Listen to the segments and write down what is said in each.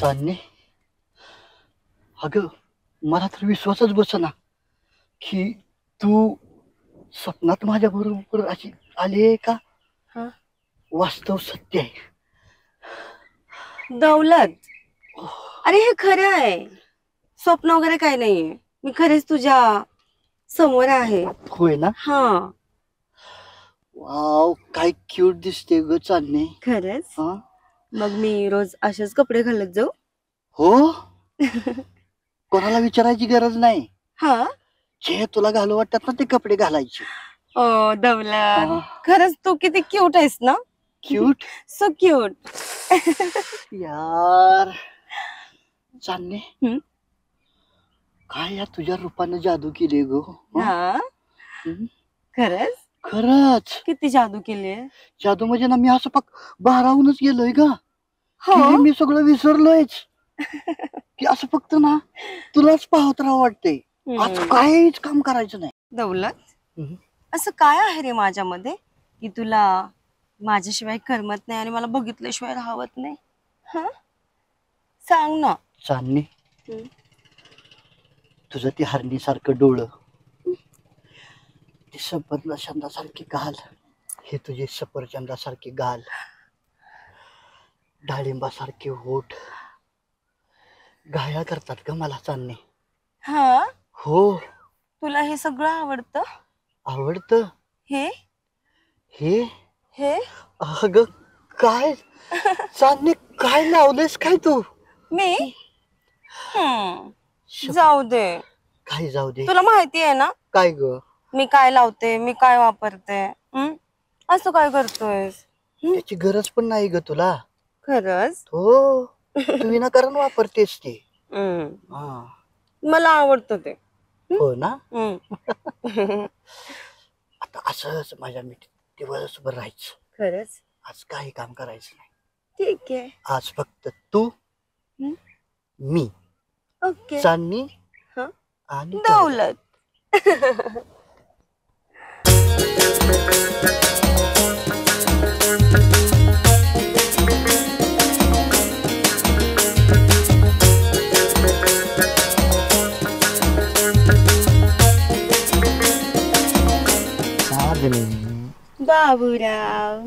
चांदणे, अगं मला तर विश्वासच बसना की तू स्वप्नात माझ्या बरोबर अशी आली आहे का? वास्तव सत्य आहे. दौलत, अरे हे खरं आहे, स्वप्न वगैरे काही नाहीये. मी खरेच तुझ्या समोर आहे. होय ना? हा. वाव, काय क्यूट दिसते ग चांदणे. खरंच? मग मी रोज असेच कपडे घालत जाऊ? हो. कोणाला विचारायची गरज नाही. हा, जे तुला घालू वाटतात ना ते कपडे घालायचे. ओ दौलत, खरंच तू किती क्यूट आहेस ना. क्यूट? So cute. यार चांदणे, काय या तुझ्या रूपानं जादू केली ग. खरंच? खरंच. किती जादू केली? जादू म्हणजे ना, मी असं पक भारावूनच गेलोय ग. मी सगळं विसरलोयच. की असं फक्त ना तुलाच पाहत राहावं वाटतंय. आज काहीच काम करायचं नाही. दौलत, असं काय आहे रे माझ्यामध्ये की तुला माझ्याशिवाय करमत नाही आणि मला बघितल्याशिवाय राहवत नाही? सांग ना. चांदणे, तुझं ते हरणीसारखं डोळं, ते सफरचंदासारखे गाल, हे तुझे सफरचंदासारखे गाल, डाळिंबासारखे होठ घाया करतात ग मला चांदणे. हा, हो. तुला हे सगळं आवडतं? आवडतं? हे हे हे अगं काय चांदणे, काय लावलेस काय तू? मी जाऊ दे. काय जाऊ दे? तुला माहिती आहे ना काय ग? मी काय लावते, मी काय वापरते. असं काय करतोयस? त्याची गरज पण नाही ग तुला. खरंच? हो, तू विनाकारण वापरतेस ते. मला आवडतं ते. हो ना? आता असंच माझ्या दिवसभर राहायचं. खरंच? आज काही काम करायचं नाही. ठीक आहे. आज फक्त तू, मी, ओके, चांदणी आणि दौलत. बाबूराव,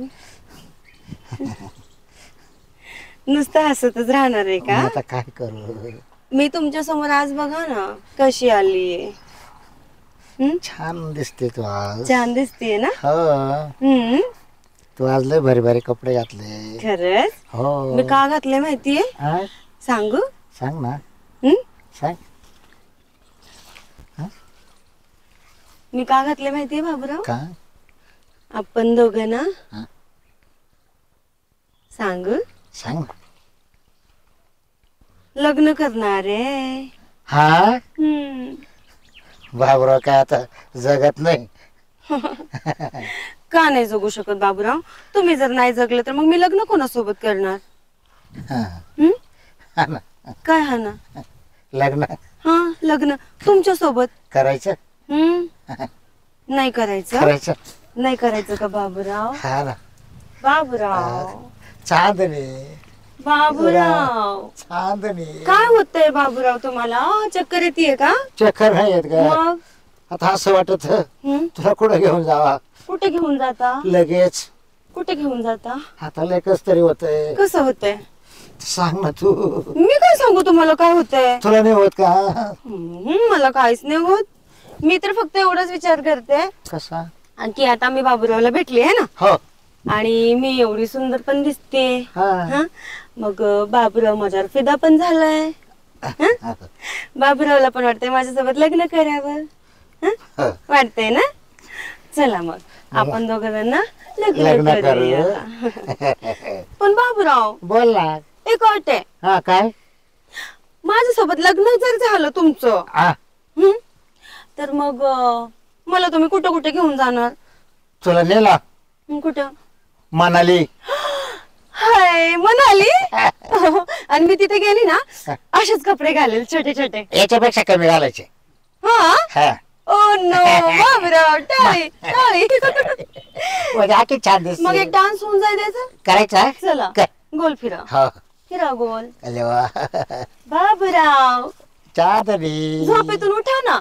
नुसतं हसतच राहणार आहे का? आता काय करू? मी तुमच्या समोर आज बघा ना कशी आली. छान दिसते तू आज. छान दिसते ना? हो. तू आज लय भारी भारी कपडे घातले. खरंच? हो. मी का घातले माहितीये? सांगू? सांग ना. सांग. मी का घातले माहितीये बाबूराव? का? आपण दोघं ना, सांगू? सांग. लग्न करणार आहे. हा? बाबूराव काय आता जगत नाही? का नाही जगू शकत बाबूराव? तुम्ही जर नाही जगले तर मग मी लग्न कोणासोबत करणार? काय हा ना? लग्न? हा, लग्न तुमच्या सोबत करायचं. नाही करायचं? करायचं. नाही करायचं का बाबूराव? हा ना. बाबूराव, चांदणे, बाबूराव, चांदणे. काय होतंय बाबूराव तुम्हाला? चक्कर येते का? चक्कर नाही येत का? मग आता असं वाटत तुला कुठं घेऊन जावा. कुठे घेऊन जाता? लगेच. कुठे घेऊन जाता? आता लय कस तरी होतंय. कसं होतंय? सांग ना तू. मी काय सांगू तुम्हाला काय होतंय? तुला नाही होत का? मला काहीच नाही होत. मी तर फक्त एवढाच विचार करते. कसा? की आता मी बाबूरावला भेटली आहे ना. हो. आणि मी एवढी सुंदर पण दिसते. मग बाबूराव माझ्यावर फिदा पण झालाय. बाबूरावला पण वाटतंय माझ्यासोबत लग्न करावं. वाटतंय ना? चला मग आपण दोघांना लग्न लग्न करू. करूया. पण बाबूराव बोल ना. एक अट आहे, हा काय? माझ्यासोबत लग्न जर झालं तुमचं हा तर मग मला तुम्ही कुठं कुठे घेऊन जाणार? तुला नेला कुठं? मनाली. हाय मनाली. आणि मी तिथे गेली ना असेच कपडे घालेल छोटे छोटे. याच्यापेक्षा कमी घालायचे. हा हा ओ नो बाबूराव टाळी टाळी. म्हणजे आखी छान दिसते. मग एक डान्स होऊन जाईल त्याचा. करायचा. चला कर. गोल फिरा हो. फिरा गोल. अरे वा. बाबूराव चादरी. झोपेतून उठा ना.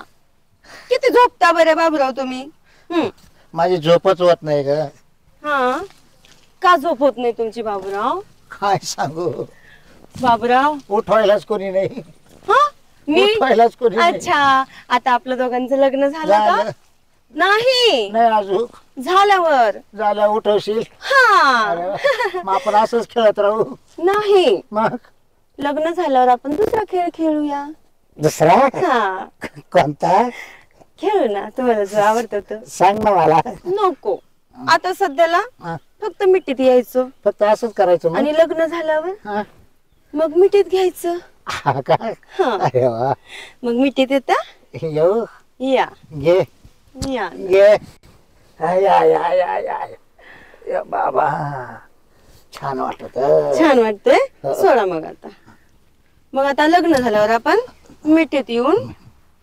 किती झोपता बरे बाबूराव तुम्ही? माझी झोपच होत नाही ग. हा का झोप होत नाही तुमची बाबूराव? काय सांगू. बाबूराव उठवायलाच कोणी नाही. हा मी उठवायलाच कोणी नाही. अच्छा आता आपलं दोघांचं लग्न झालं का? झालं. नाही नाही अजून. झाल्यावर. झालं उठवशील. हा अरे वा. मग आपण असंच खेळत राहू. नाही मग लग्न झाल्यावर आपण दुसरा खेळ खेळूया. दुसरा हा कोणता? खेळू ना तुम्हाला जो आवडतो तो. सांग ना मला. नको आता सध्याला हा. फक्त मिठीत यायचं फक्त असंच करायचं मग. आणि लग्न झाल्यावर हा. मग मिठीत घ्यायचं. हा का? हा अरे वा. मग मिठीत येता येऊ. या घे या. घे. I I I I I. या बाबा छान वाटत. छान वाटतंय. सोडा मग आता. मग आता लग्न झाल्यावर आपण मिठीत येऊन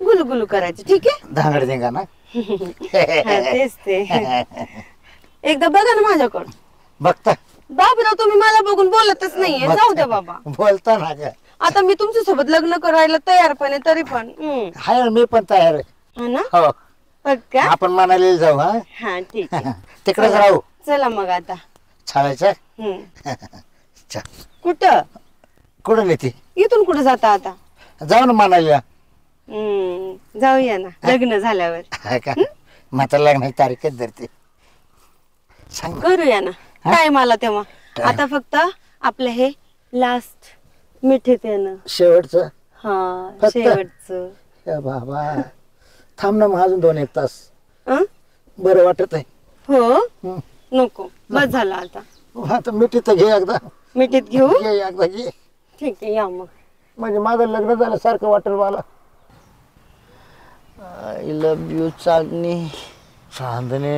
गुलगुलू करायचं. ठीक आहे. धांगड धिंगा ना. हा, तेच ते. एकदा बघा ना माझ्याकडं. बघता बाबूराव तुम्ही मला बघून बोलतच नाहीये. जाऊ द्या बाबा. बोलता ना ग. आता मी तुमच्या सोबत लग्न करायला तयार पण आहे तरी पण हाय मी पण तयार आहे. हा ना हो. पक्का. आपण मनालीला जाऊ. हा हा ठीक आहे. तिकडेच राहू. चला मग आता. चालायचं. चल. कुठं? कुठं नेते? इथून कुठं जाता आता? जाऊ ना मनालीला. जाऊया ना लग्न झाल्यावर. हाय का? मग आता लग्नाची तारीखच धरते. सांग. करूया ना काय मला तेव्हा. आता फक्त आपलं हे लास्ट मिठीत येणं. शेवटचं. हा फक्त? शेवटचं. या बाबा थांब ना मग अजून 2-1 तास. अं? बरं वाटत आहे. हो नको बस झालं आता. आता मिठी तर घे एकदा. मिठीत घेऊ. घे एकदा घे. ठीक आहे या मग. म्हणजे माझं लग्न झाल्यासारखं वाटेल मला. आय लव्ह यू चांदणी. चांदणे.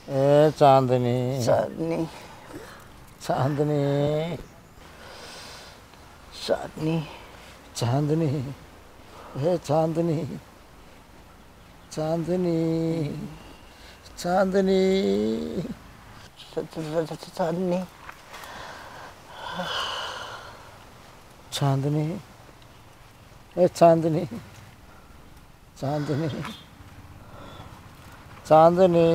ए चांदणे. चांदणी चांदणे. चांदणी चांदणी. हे चांदणी. चांदणी. चांदणी. चांदणी चांदणी. ए चांदणी. चांदणी. चांदणी.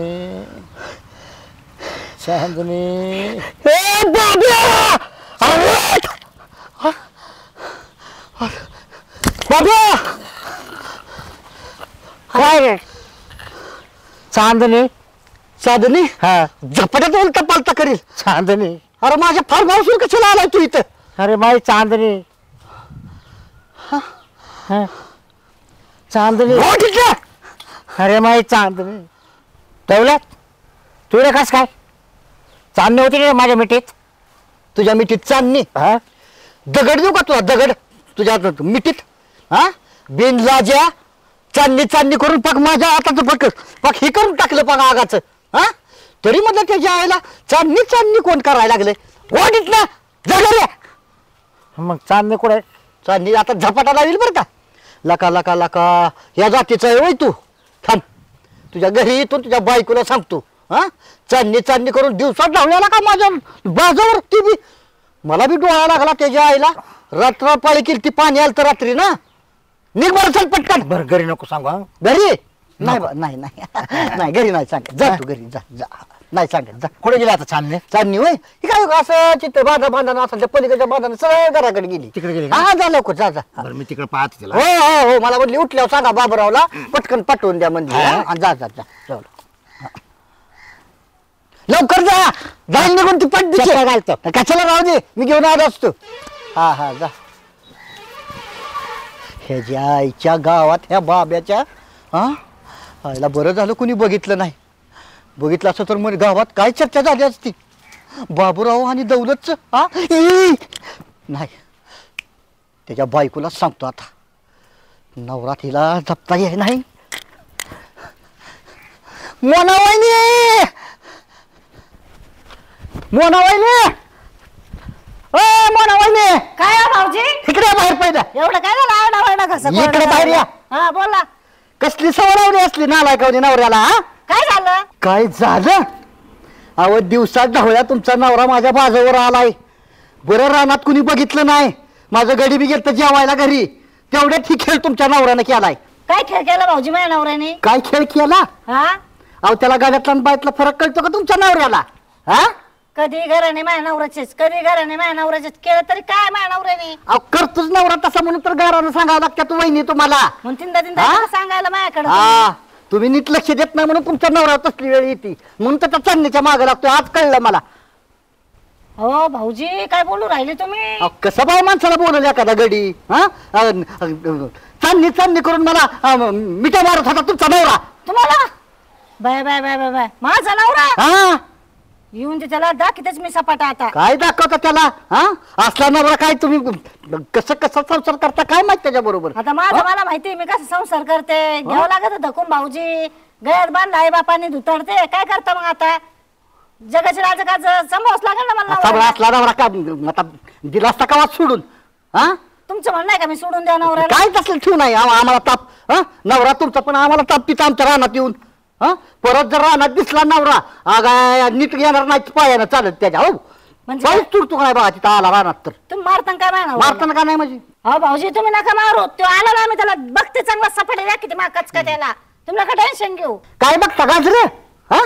चांदणी. बाबा काय रे? चांदणी. चांदणी हा झपाट्यात उलटा पालता करील. चांदणी. अरे माझ्या फार भावसूर कशाला आलाय तू इथं? अरे माई चांदणी. हा. चांदणी. हो ठीक आहे. अरे माई चांदणी. ठेवल्यात तुला कस काय? चांदणी होती रे माझ्या मिठीत. तुझ्या मिठीत चांदणी. हा दगड देऊ का तुला दगड तुझ्या मिठीत? हा बिन लाज्या चांदणी चांदणी करून पाक माझ्या हाताचं पाक हे करून टाकलं पाक आगाचं. हा तरी म्हटलं त्याच्या आईला चांदणी चांदणी कोण करायला लागले? वाढीत ना जगले. मग चांदणी कुठे? चांदणी आता झपाटा लावील बरं का. लका लका लका या जातीचा आहे होय तू. थांब तुझ्या घरी येतो तुझ्या बायकोला सांगतो. हा चांदणी चांदणी करून दिवसात धावल्याला का माझ्या बाजावर ती बी. मला बी डोळा लागला त्याच्या आईला. रात्र पाळी केली ती पाणी आलं तर रात्री ना. निघ बरं चल पटकन. बरं घरी नको सांगू. हा घरी नाही नाही नाही घरी नाही सांगत. जा तू घरी जा जा. नाही सांगत जा. कुठे गेली आता चांदणी? चांदणी होय ही काय असं चित्र बांधा असं त्या पलीकडच्या बांधानं सरळ घराकडे गेली. तिकडे गेली का? हा जा लवकर जा जा. बरं मी तिकडे पाहते तिला. हो हो हो मला म्हटली उठल्यावर सांगा बाबरावला पटकन पाठवून द्या म्हणजे. हा. जा जा जा जाऊ. लवकर जा. जाईल निघून ती चप्पल घालतो. कशाला राहू दे मी घेऊन आलो असतो. हा हा जा. ह्याच्या आईच्या गावात ह्या बाब्याच्या हा आयला बरं झालं कुणी बघितलं नाही. बघितलं असं तर मग गावात काय चर्चा झाली असती. बाबूराव आणि दौलतच नाही. त्याच्या बायकोला सांगतो आता. नवरा तिला जपता येई नाही. मोनावाईनी मोनावाईनी मोनावाईनी काय हो भाऊजी इकडे बाहेर पहिला. एवढं काय झालं आरडाओरडा कसं इकडे बाहेर या. हा बोला कसली सवरावली असली नालायकावली नवऱ्याला. हा काय झालं काय झालं. अहो दिवसात ढवळ्या तुमचा नवरा माझ्या बाजूवर आलाय. बरं रानात कुणी बघितलं नाही. माझं गडी बी गेलं जेवायला घरी. तेवढ्यात ही खेळ तुमच्या नवऱ्याने केलाय. काय खेळ केला भाऊजी माझ्या नवऱ्याने काय खेळ केला. हा अहो त्याला गाड्यातला आणि बायतला फरक कळतो का तुमच्या नवऱ्याला. हा कधी घराने माझ्या नवऱ्याचेच कधी घराने माझ्या नवऱ्याचेच केलं तरी काय माझ्या नवऱ्याने अहो करतोच नवरा तसा म्हणून तर गारानं सांगावं लागतं तू वहिनी तुम्हाला. म्हणून तीनदा तीनदा हा? कसं सांगायला माझ्याकडे हा तुम्ही नीट लक्ष देत नाही म्हणून तुमच्या नवरा तसली वेळ येते. म्हणून तर त्या चांदणीच्या मागे लागतोय. आज कळलं मला. हो भाऊजी काय बोलू राहिले तुम्ही अहो, कसं बाय माणसाला बोलवलं एखादा गडी. हा चांदणी चांदणी करून मला मिठा मारत होता तुमचा नवरा. तुम्हाला bye bye bye bye bye माझा नवरा हा येऊन ते त्याला दाखवतेच मी सपाटा आता काय दाखवता त्याला. हा असला नवरा काय तुम्ही कसं कसं संसार करता काय माहित त्याच्या बरोबर. आता माझं मला माहिती मी कसं संसार करते घ्यावं लागत धकून भाऊजी गळ्यात बांधला आई बापाने धुतडते काय करता मग आता जगाचे राजकाज समोरच लागेल ना मला सगळा नवऱ्याला. असला नवरा का आता दिला असता का वाद सोडून. हा तुमचं म्हणणं आहे का मी सोडून द्या नवऱ्याला काय तसलं ठेवू नाही. आम्हाला ताप. हा नवरा तुमचा पण आम्हाला ताप तिथं आमच्या रानात येऊन. हा परत जर रानात दिसला नवरा आगा नीट येणार नाही पायानं चालत त्याच्या. हो म्हणजे काहीच तुडतो काय बघा तिथं आला रानात तर. तुम्ही मारता काय माझ्या नवऱ्याला? मारताना का नाही म्हणजे. हो भाऊजी तुम्ही नका मारू तो आला ना मी त्याला बघते चांगला सपाटा द्या किती मा कचका त्याला तुम्ही नका टेन्शन घेऊ काय बघता गाजरे. हा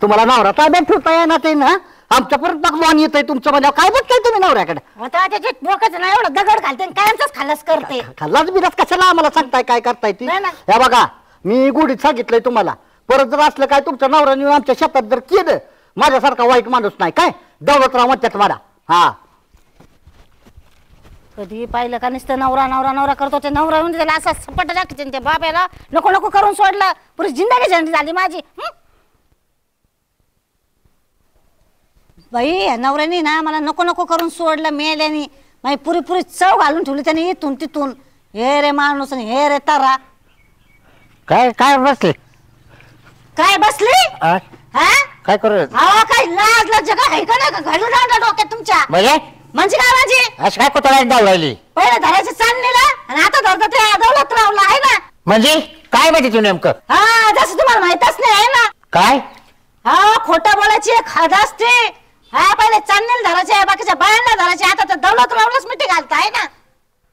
तुम्हाला नवरा ताब्यात ठेवता येणार ते ना. आमच्या परत भगवान येतंय तुमचं म्हणजे काय बघताय तुम्ही नवऱ्याकडे. आता त्याचे डोक्याचं ना एवढं दगड घालते आणि कायमचाच खाल्लाच करते खाल्लाच बिरात कशाला आम्हाला सांगताय काय करताय ती. नाही ना. हे बघा मी गुढीत सांगितलंय तुम्हाला. परत जर असलं काय तुमच्या नवऱ्याने आमच्या शेतात जर केलं माझ्यासारखा वाईट माणूस नाही काय दौलतराव म्हणतात मला. हा कधी पाहिलं का नुसतं नवरा नवरा नवरा करतो ते नवरा येऊन त्याला असा सपाटा दाखवते त्या बाब्याला नको नको करून सोडलं पुरी जिंदगी झंडी झाली माझी बाई या नवऱ्याने ना मला नको नको करून सोडलं मेल्याने माझी पुरी पुरी चव घालून ठेवली त्याने इथून तिथून. हे रे माणूस आणि हे रे तारा काय काय बसले काय बसली आ? हा काय करू अहो काय लाज लज्जा काय आहे का नाही का घालून राहिला डोक्यात तुमच्या म्हणजे म्हणजे काय माझी असं काय कोतळा डाव राहिली. पहिले धरायचं चाललेला आणि आता धरतो ते दौलतरावला आहे ना. म्हणजे काय माहिती तू नेमकं हा जसं तुम्हाला माहितच नाही आहे ना. काय हा खोटं बोलायची एक हद असते. हा पहिले चांदणीला धरायचे बाकीच्या बायांना धरायचे आता तर दौलतरावलाच मिठी घालता आहे ना.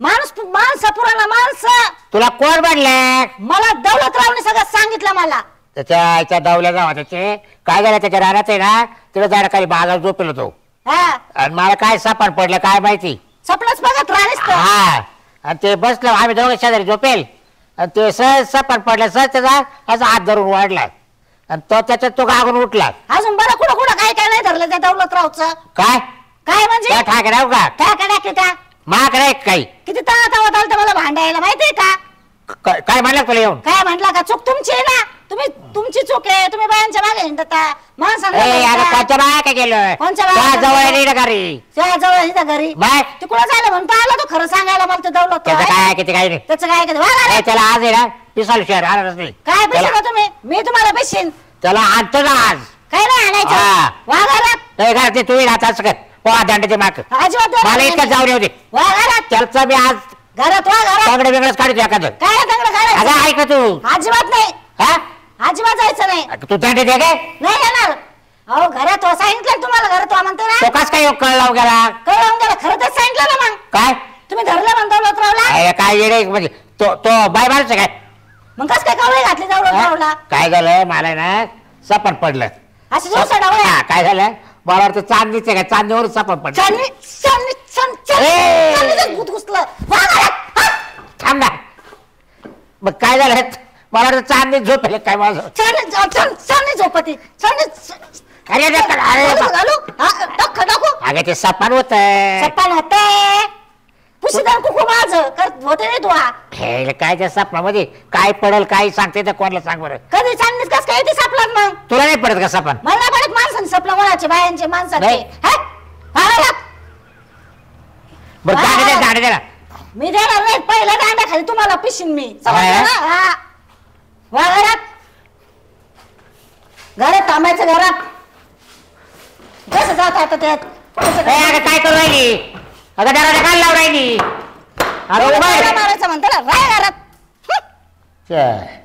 माणसं पुराणा माणसं तुला कोण बांधलं. मला दौलतरावने सगळं सांगितलं मला. त्याच्या आईच्या दावल्या जावा त्याचे काय झालं त्याच्या रानात आहे ना तिला झाड खाली बागा झोपेल होतो हा आणि मला काय सापड पडलं काय माहिती. सपनच बघत राहिलीस तर. हा आणि ते बसलं आम्ही दोघं शेजारी झोपेल आणि ते सहज सापड पडलं सहज त्याचा असा हात धरून वाढला आणि तो त्याच्यात तो गागून उठला. अजून बरं कुठं कुठं काय काय नाही धरलं त्या दौलतरावचं. काय काय म्हणजे त्या ठाक राहू का काय काय काय माग रे काही किती तळा तवा चालतं मला भांडायला माहितीये का. काय म्हणलं तुला येऊन. काय म्हटलं का चूक तुमची आहे ना. तुमची चूक आहे तुम्ही बायांच्या मागे हिंडता माणसांना ए अरे बोलता. कोणच्या बाया काय गेलं कोणच्या बाया? त्या जवळ नाही का रे त्या जवळ इथं घरी बाय तिकडं झालं म्हणतो आला तो खरं सांगायला मला तो दौलत त्याचं काय किती काय नाही त्याचं काय कधी वागा ए, त्याला आज आहे ना पिसाल शहर आणतच नाही काय त्याला- बेशील तुम्ही मी तुम्हाला बेशीन त्याला आणतो ना आज काय नाही आणायचं हा. वाघारात ए, घरात ते तू राहत असं कर पोहा दांड्याचे माग अजिबात मला इतकं जाऊ दे वाघारात त्याचं मी आज घरात वाघारात सगळे वेगळंच काढतो एखादं काय दगड अगं काढायचं ऐक ना तू अजिबात नाही हा अजिबात जायचं नाही तू दांडे दे काय नाही येणार अहो घरात हो सांगितलं तुम्हाला घरात हो म्हणते तो ना कस काय कळला गेला कळून गेलं खरं तर सांगितलं ना मग काय तुम्ही धरलं म्हणतो दौलतरावला अरे, काय येडे म्हणजे तो बाय माणूस काय मग कस काय कवळे घातली दौलतरावला हा? काय झालं मला ना सपन पडलं असे दिवस डावळे हा, काय झालं मला वाटतं चांदीच काय चांदीवर सपन पडलं चांदणी चांदणी ए! चांदणी भूत घुसलं वाघारात हा! थांब ना मग काय झालं मला वाटतं चांदी झोपेल काय माझं चांदणी झोपती चांदणी अरे घालू हा, टाकू अगं ते सपान होत सप्पान होते तुळशीदार कुकू माझं करत होते रे तुला हे काय त्या स्वप्नामध्ये काय पडल काय सांगते तर कोणाला सांग बरं. कधी चांगलीच कस काय ते सापलात मग तुला नाही पडत का सपन? मला नाही पडत माणसाने सपला कोणाचे बायांचे माणसाचे नाही. बरं दांडे दे ना. मी देणार नाही पहिला दांड्या खाली तुम्हाला पिशीन मी समजलं ना? हा. वा घरात घरात थांबायचं घरात कसं जात आता त्यात अगं काय करू राहिली? अगं दरवाजा काल लावून राहिली. अगं उभा मारायचं म्हणतो ना राय घरात आहे.